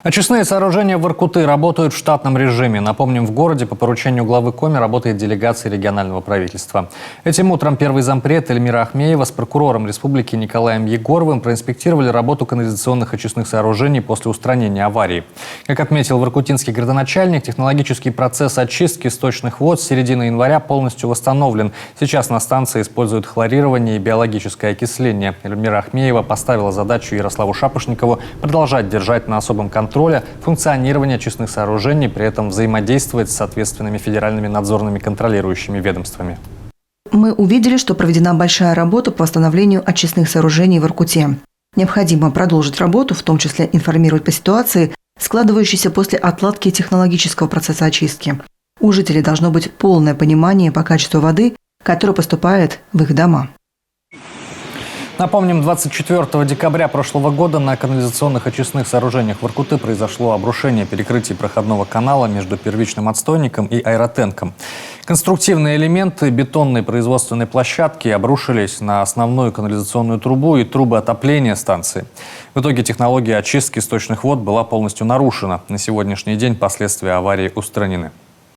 Очистные сооружения в Воркуты работают в штатном режиме. Напомним, в городе по поручению главы Коми работает делегация регионального правительства. Этим утром первый зампред Эльмира Ахмеева с прокурором республики Николаем Егоровым проинспектировали работу канализационных очистных сооружений после устранения аварии. Как отметил воркутинский градоначальник, технологический процесс очистки сточных вод с середины января полностью восстановлен. Сейчас на станции используют хлорирование и биологическое окисление. Эльмира Ахмеева поставила задачу Ярославу Шапошникову продолжать держать на особом контроле функционирование очистных сооружений, при этом взаимодействовать с ответственными федеральными надзорными контролирующими ведомствами. Мы увидели, что проведена большая работа по восстановлению очистных сооружений в Воркуте. Необходимо продолжить работу, в том числе информировать по ситуации, складывающейся после отладки технологического процесса очистки. У жителей должно быть полное понимание по качеству воды, которая поступает в их дома. Напомним, 24 декабря прошлого года на канализационных очистных сооружениях Воркуты произошло обрушение перекрытий проходного канала между первичным отстойником и аэротенком. Конструктивные элементы бетонной производственной площадки обрушились на основную канализационную трубу и трубы отопления станции. В итоге технология очистки сточных вод была полностью нарушена. На сегодняшний день последствия аварии устранены.